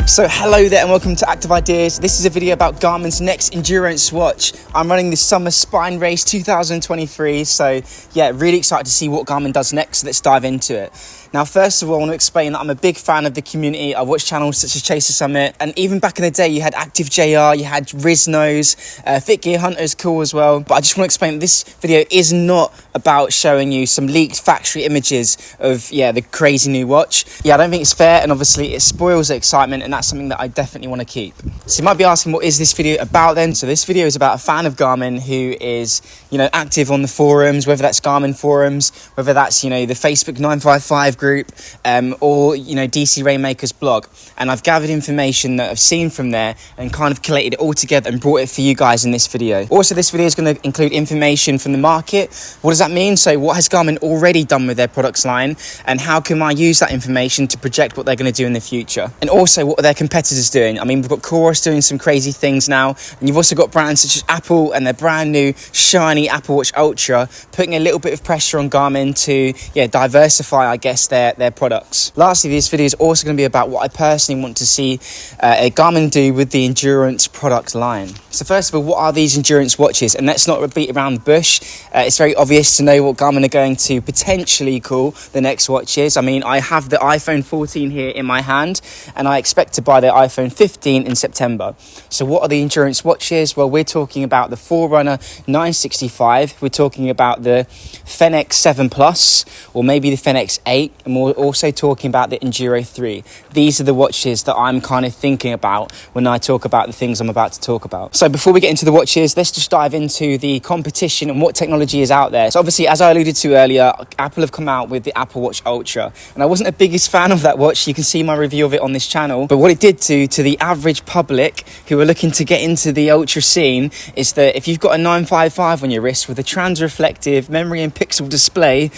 So hello there and welcome to Active Ideas. This is a video about Garmin's next endurance watch. I'm running this summer spine race 2023, so yeah, really excited to see what Garmin does next. So let's dive into it. Now, first of all, I want to explain that I'm a big fan of the community. I watch channels such as Chaser Summit, and even back in the day, you had Active JR, you had Riznos, Fit Gear Hunter's cool as well. But I just want to explain that this video is not about showing you some leaked factory images of, the crazy new watch. I don't think it's fair, and obviously it spoils the excitement, and that's something that I definitely want to keep. So you might be asking, what is this video about then? So this video is about a fan of Garmin who is, active on the forums, whether that's Garmin forums, whether that's, the Facebook 955 group, or DC Rainmaker's blog. And I've gathered information that I've seen from there and kind of collated it all together and brought it for you guys in this video. Also, this video is going to include information from the market. What does that mean? So what has Garmin already done with their products line, and how can I use that information to project what they're going to do in the future? And also, what are their competitors doing? I mean, we've got Coros doing some crazy things now, and you've also got brands such as Apple and their brand new shiny Apple Watch Ultra, putting a little bit of pressure on Garmin to diversify, I guess, their products. Lastly, this video is also going to be about what I personally want to see Garmin do with the endurance product line. So first of all, what are these endurance watches? And let's not beat around the bush. It's very obvious to know what Garmin are going to potentially call the next watches. I mean, I have the iPhone 14 here in my hand, and I expect to buy the iPhone 15 in September. So what are the endurance watches? Well, we're talking about the Forerunner 965. We're talking about the Fenix 7 Plus, or maybe the Fenix 8, and we're also talking about the Enduro 3. These are the watches that I'm kind of thinking about when I talk about the things I'm about to talk about. So before we get into the watches, let's just dive into the competition and what technology is out there. So obviously, as I alluded to earlier, Apple have come out with the Apple Watch Ultra, and I wasn't the biggest fan of that watch. You can see my review of it on this channel, but what it did to the average public who are looking to get into the Ultra scene is that if you've got a 955 on your wrist with a trans-reflective memory and pixel display,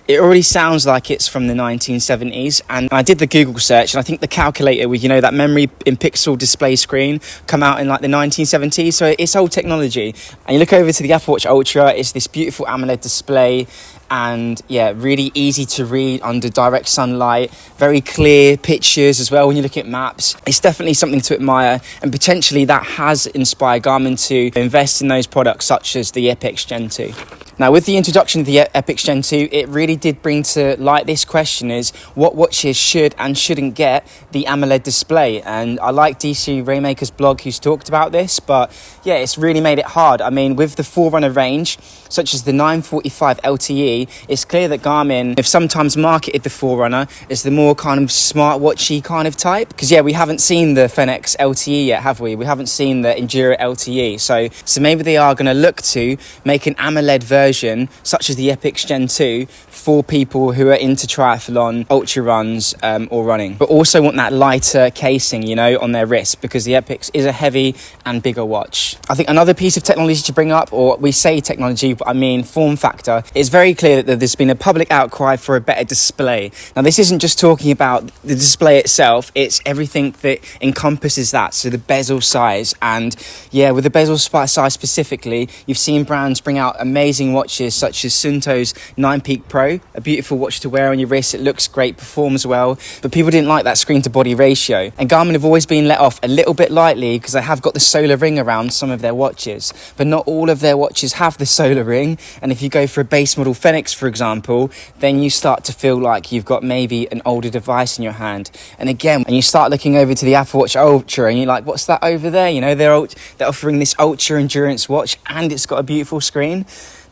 it already sounds like it's from the 1970s. And I did the Google search, and I think the calculator with, that memory in pixel display screen come out in like the 1970s. So it's old technology. And you look over to the Apple Watch Ultra, it's this beautiful AMOLED display, and really easy to read under direct sunlight, very clear pictures as well when you look at maps. It's definitely something to admire, and potentially that has inspired Garmin to invest in those products such as the Epix Gen 2. Now, with the introduction of the Epix Gen 2, it really did bring to light this question: is what watches should and shouldn't get the AMOLED display? And I like DC Rainmaker's blog who's talked about this, but it's really made it hard. I mean, with the Forerunner range, such as the 945 LTE, it's clear that Garmin have sometimes marketed the Forerunner as the more kind of smartwatchy kind of type. Because we haven't seen the Fenix LTE yet, have we? We haven't seen the Enduro LTE. So maybe they are going to look to make an AMOLED version, such as the Epix Gen 2, for people who are into triathlon, ultra runs, or running, but also want that lighter casing, on their wrist, because the Epix is a heavy and bigger watch. I think another piece of technology to bring up, or we say technology, but I mean form factor, it's very clear that there's been a public outcry for a better display. Now, this isn't just talking about the display itself, it's everything that encompasses that. So the bezel size, and with the bezel size specifically, you've seen brands bring out amazing watches such as Sunto's 9 Peak Pro, a beautiful watch to wear on your wrist. It looks great, performs well, but people didn't like that screen to body ratio. And Garmin have always been let off a little bit lightly because they have got the solar ring around some of their watches, but not all of their watches have the solar ring. And if you go for a base model Fenix, for example, then you start to feel like you've got maybe an older device in your hand. And again, and you start looking over to the Apple Watch Ultra, and you're like, what's that over there? They're offering this ultra endurance watch, and it's got a beautiful screen.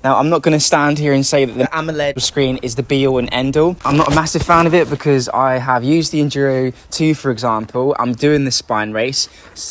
Now, I'm not going to stand here and say that the AMOLED screen is the be-all and end-all. I'm not a massive fan of it because I have used the Enduro 2, for example. I'm doing the spine race.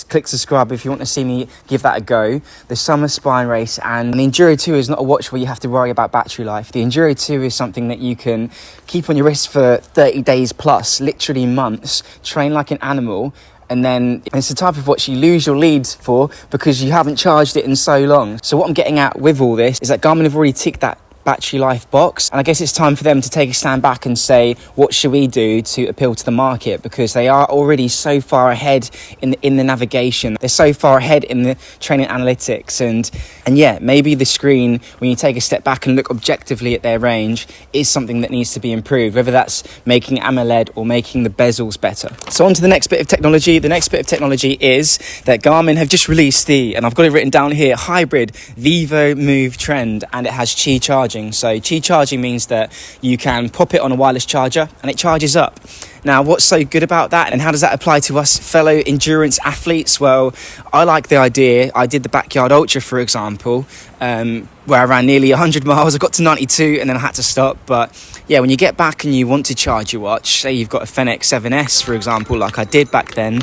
Click subscribe if you want to see me give that a go. The summer spine race, and the Enduro 2 is not a watch where you have to worry about battery life. The Enduro 2 is something that you can keep on your wrist for 30 days plus, literally months, train like an animal, and then it's the type of watch you lose your leads for because you haven't charged it in so long. So what I'm getting at with all this is that Garmin have already ticked that battery life box. And I guess it's time for them to take a stand back and say, what should we do to appeal to the market? Because they are already so far ahead in the navigation. They're so far ahead in the training analytics. And yeah, maybe the screen, when you take a step back and look objectively at their range, is something that needs to be improved, whether that's making AMOLED or making the bezels better. So on to the next bit of technology. The next bit of technology is that Garmin have just released and I've got it written down here, hybrid Vivo Move Trend, and it has Qi charging. So Qi charging means that you can pop it on a wireless charger and it charges up. Now, what's so good about that, and how does that apply to us fellow endurance athletes? Well, I like the idea. I did the Backyard Ultra, for example, where I ran nearly 100 miles. I got to 92 and then I had to stop. But yeah, when you get back and you want to charge your watch, say you've got a Fenix 7S, for example, like I did back then,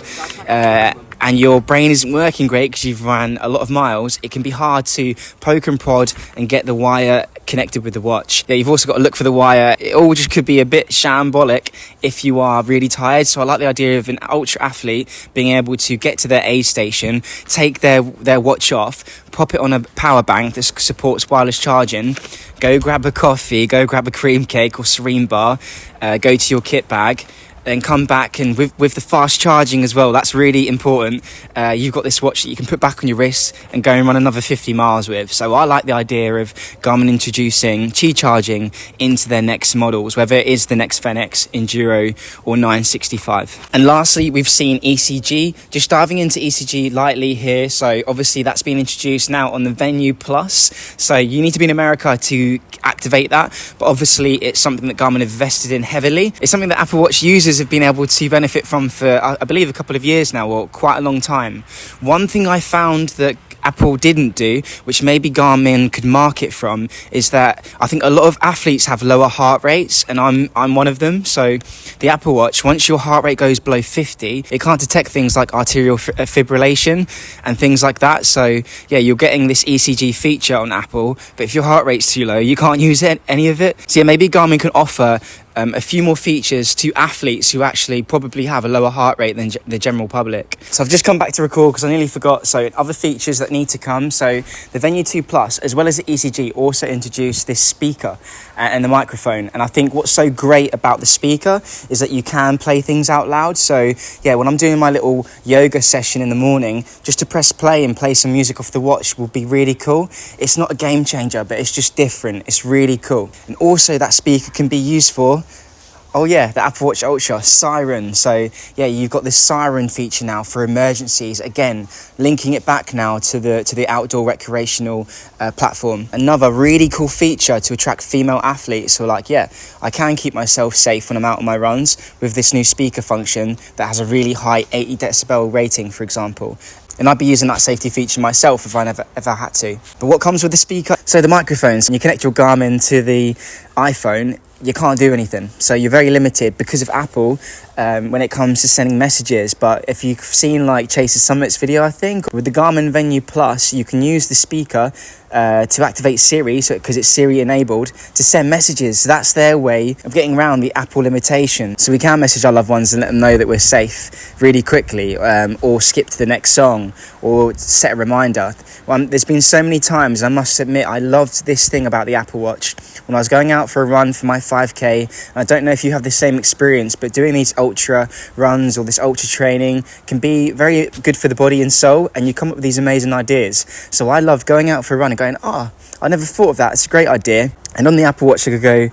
and your brain isn't working great because you've ran a lot of miles, it can be hard to poke and prod and get the wire connected with the watch. Yeah, you've also got to look for the wire. It all just could be a bit shambolic if you are really tired. So I like the idea of an ultra athlete being able to get to their aid station, take their watch off, pop it on a power bank that supports wireless charging, go grab a coffee, go grab a cream cake or serene bar, go to your kit bag, then come back, and with the fast charging as well, that's really important. You've got this watch that you can put back on your wrist and go and run another 50 miles with. So I like the idea of Garmin introducing Qi charging into their next models, whether it is the next Fenix, Enduro or 965. And lastly, we've seen ECG. Just diving into ECG lightly here. So obviously that's been introduced now on the Venue Plus. So you need to be in America to activate that, but obviously it's something that Garmin have invested in heavily. It's something that Apple Watch users have been able to benefit from for, I believe, a couple of years now, or quite a long time. One thing I found that Apple didn't do, which maybe Garmin could market from, is that I think a lot of athletes have lower heart rates, and I'm one of them. So the Apple Watch, once your heart rate goes below 50, it can't detect things like arterial fibrillation and things like that. So yeah, you're getting this ECG feature on Apple, but if your heart rate's too low, you can't use any of it. So yeah, maybe Garmin can offer a few more features to athletes who actually probably have a lower heart rate than the general public. So I've just come back to record because I nearly forgot. So other features that need to come. So the Venue 2 Plus, as well as the ECG, also introduced this speaker and the microphone. And I think what's so great about the speaker is that you can play things out loud. So yeah, when I'm doing my little yoga session in the morning, just to press play and play some music off the watch will be really cool. It's not a game changer, but it's just different. It's really cool. And also that speaker can be used for, oh yeah, the Apple Watch Ultra, SIREN. So yeah, you've got this SIREN feature now for emergencies. Again, linking it back now to the outdoor recreational platform. Another really cool feature to attract female athletes who are like, yeah, I can keep myself safe when I'm out on my runs with this new speaker function that has a really high 80 decibel rating, for example. And I'd be using that safety feature myself if I ever had to. But what comes with the speaker? So the microphones, when you connect your Garmin to the iPhone, you can't do anything. So you're very limited because of Apple when it comes to sending messages. But if you've seen like Chase's Summit's video, I think, with the Garmin Venue Plus, you can use the speaker to activate Siri, so because it's Siri enabled, to send messages. So that's their way of getting around the Apple limitation. So we can message our loved ones and let them know that we're safe really quickly, or skip to the next song, or set a reminder. There's been so many times, I must admit, I loved this thing about the Apple Watch. When I was going out for a run for my 5K, and I don't know if you have the same experience, but doing these ultra runs or this ultra training can be very good for the body and soul, and you come up with these amazing ideas. So I love going out for a run and going, I never thought of that, it's a great idea. And on the Apple Watch I could go,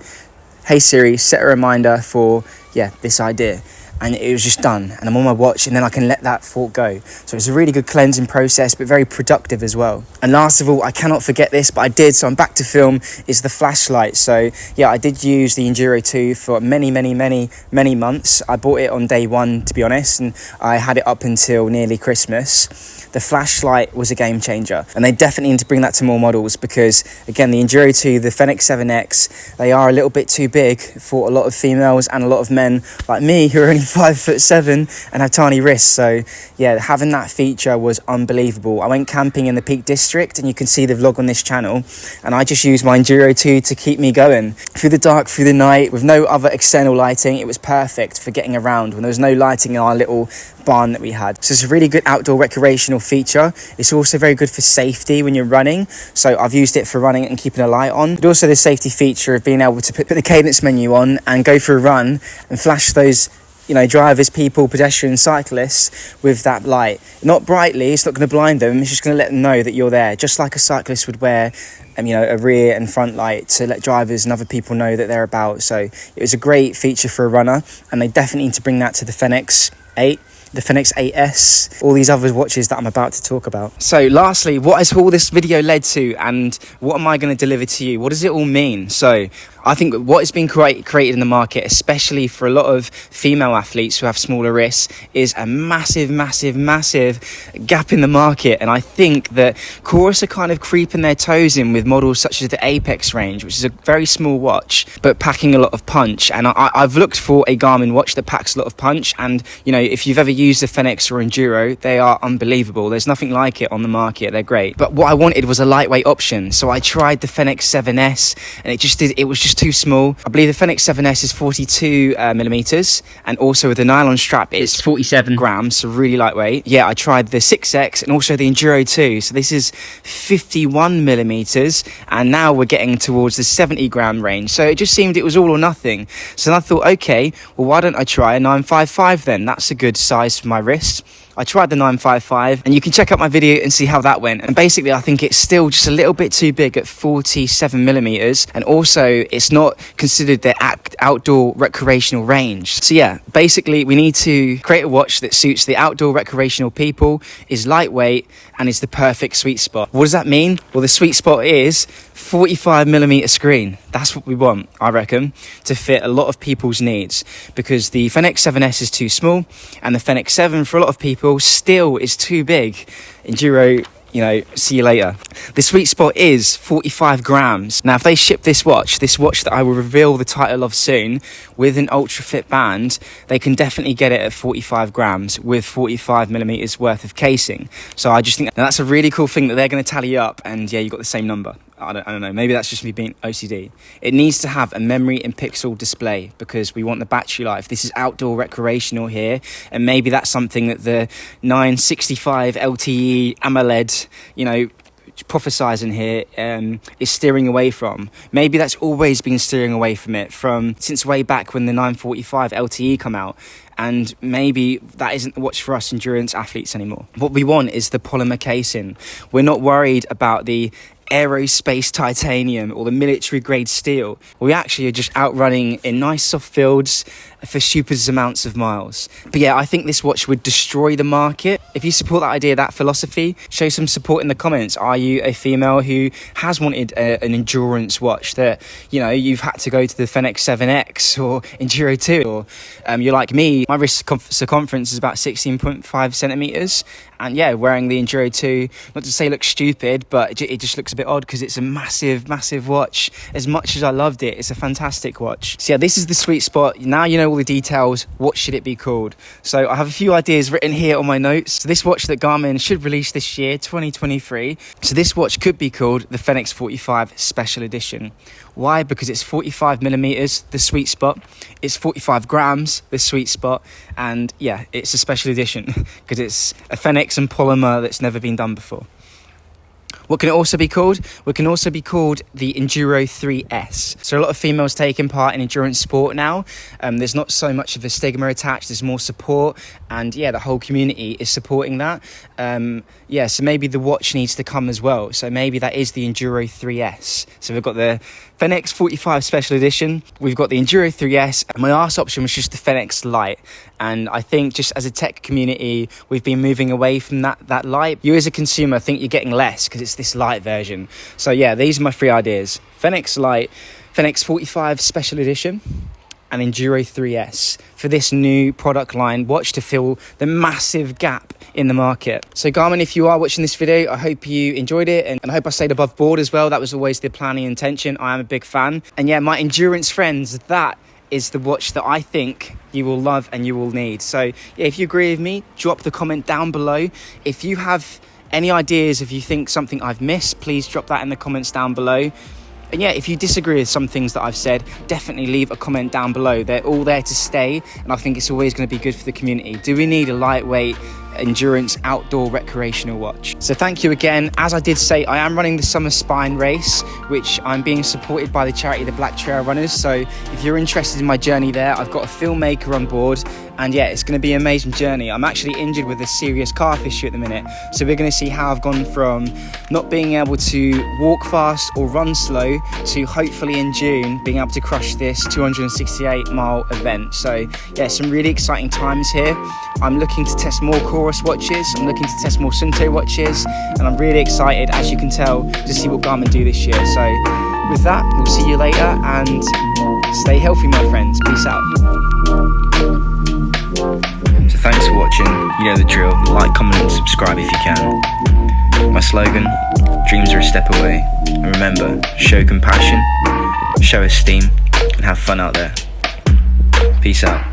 hey Siri, set a reminder for this idea, and it was just done, and I'm on my watch, and then I can let that thought go. So it's a really good cleansing process, but very productive as well. And last of all, I cannot forget this, but I did, so I'm back to film, is the flashlight. So yeah, I did use the Enduro 2 for many months. I bought it on day one, to be honest, and I had it up until nearly Christmas. The flashlight was a game changer, and they definitely need to bring that to more models, because again, the Enduro 2, the Fenix 7X, they are a little bit too big for a lot of females and a lot of men like me who are only 5'7" and have tiny wrists. So yeah, having that feature was unbelievable. I went camping in the Peak District, and you can see the vlog on this channel, and I just used my Enduro 2 to keep me going through the dark, through the night, with no other external lighting. It was perfect for getting around when there was no lighting in our little barn that we had. So it's a really good outdoor recreational feature. It's also very good for safety when you're running, so I've used it for running and keeping a light on, but also the safety feature of being able to put the Cadence menu on and go for a run and flash those, you know, drivers, people, pedestrians, cyclists with that light. Not brightly, it's not going to blind them, it's just going to let them know that you're there, just like a cyclist would wear you know, a rear and front light to let drivers and other people know that they're about. So it was a great feature for a runner, and they definitely need to bring that to the Fenix 8, the Fenix 8S, all these other watches that I'm about to talk about. So lastly, what has all this video led to, and what am I going to deliver to you? What does it all mean? So I think what has been created in the market, especially for a lot of female athletes who have smaller wrists, is a massive gap in the market. And I think that Chorus are kind of creeping their toes in with models such as the Apex range, which is a very small watch, but packing a lot of punch. And I've looked for a Garmin watch that packs a lot of punch. And, you know, if you've ever used the Fenix or Enduro, they are unbelievable. There's nothing like it on the market. They're great. But what I wanted was a lightweight option. So I tried the Fenix 7S, and it was just too small. I believe the Fenix 7S is 42 millimeters, and also with the nylon strap it's 47 grams, so really lightweight. Yeah, I tried the 6X and also the Enduro 2, so this is 51 millimeters, and now we're getting towards the 70 gram range. So it just seemed it was all or nothing. So I thought, okay, well, why don't I try a 955 then? That's a good size for my wrist. I tried the 955, and you can check out my video and see how that went. And basically, I think it's still just a little bit too big at 47 millimeters, and also it's not considered the outdoor recreational range. So yeah, basically we need to create a watch that suits the outdoor recreational people, is lightweight, and is the perfect sweet spot. What does that mean? Well, the sweet spot is 45 millimeter screen. That's what we want, I reckon, to fit a lot of people's needs, because the Fenix 7S is too small, and the Fenix 7 for a lot of people still is too big. Enduro, you know, see you later. The sweet spot is 45 grams. Now, if they ship this watch that I will reveal the title of soon, with an ultra fit band, they can definitely get it at 45 grams with 45 millimeters worth of casing. So I just think that's a really cool thing that they're going to tally up, and yeah, you got the same number. I don't know, maybe that's just me being OCD. It needs to have a memory and pixel display, because we want the battery life. This is outdoor recreational here, and maybe that's something that the 965 LTE AMOLED, you know, prophesizing here is steering away from. Maybe that's always been steering away from it since way back when the 945 LTE come out, and maybe that isn't the watch for us endurance athletes anymore. What we want is the polymer casing. We're not worried about the aerospace titanium or the military grade steel. We actually are just outrunning in nice soft fields for super amounts of miles. But yeah, I think this watch would destroy the market. If you support that idea, that philosophy, show some support in the comments. Are you a female who has wanted an endurance watch that, you know, you've had to go to the Fenix 7X or Enduro 2, or you're like me, my wrist circumference is about 16.5 centimeters, and yeah, wearing the Enduro 2, not to say looks stupid, but it just looks a bit odd because it's a massive watch. As much as I loved it, it's a fantastic watch. So yeah, this is the sweet spot. Now you know all the details. What should it be called? So I have a few ideas written here on my notes. So this watch that Garmin should release this year, 2023. So this watch could be called the Fenix 45 Special Edition. Why? Because it's 45 millimeters, the sweet spot. It's 45 grams, the sweet spot. And yeah, it's a special edition because it's a Fenix and polymer that's never been done before. What can it also be called? It can also be called the Enduro 3S. So a lot of females taking part in endurance sport now. There's not so much of a stigma attached. There's more support. And yeah, the whole community is supporting that. Yeah, so maybe the watch needs to come as well. So maybe that is the Enduro 3S. So we've got the Fenix 45 Special Edition. We've got the Enduro 3S. And my last option was just the Fenix Lite. And I think just as a tech community, we've been moving away from that Lite. You as a consumer think you're getting less because it's this Lite version. So yeah, these are my three ideas. Fenix Lite, Fenix 45 Special Edition, and Enduro 3S for this new product line watch to fill the massive gap in the market. So Garmin, if you are watching this video, I hope you enjoyed it, and I hope I stayed above board as well. That was always the planning intention. I am a big fan. And yeah, my endurance friends, that is the watch that I think you will love and you will need. So yeah, if you agree with me, drop the comment down below. If you have any ideas, if you think something I've missed, please drop that in the comments down below. And yeah, if you disagree with some things that I've said, definitely leave a comment down below. They're all there to stay, and I think it's always going to be good for the community. Do we need a lightweight endurance outdoor recreational watch? So thank you again. As I did say, I am running the summer spine race, which I'm being supported by the charity the Black Trail Runners. So if you're interested in my journey there, I've got a filmmaker on board, and yeah, it's going to be an amazing journey. I'm actually injured with a serious calf issue at the minute, so we're going to see how I've gone from not being able to walk fast or run slow to hopefully in June being able to crush this 268-mile event. So yeah, some really exciting times here. I'm looking to test more Chorus watches, I'm looking to test more Sunto watches, and I'm really excited, as you can tell, to see what Garmin do this year. So with that, we'll see you later, and stay healthy, my friends. Peace out. So thanks for watching. You know the drill. Like, comment and subscribe if you can. My slogan, dreams are a step away. And remember, show compassion, show esteem, and have fun out there. Peace out.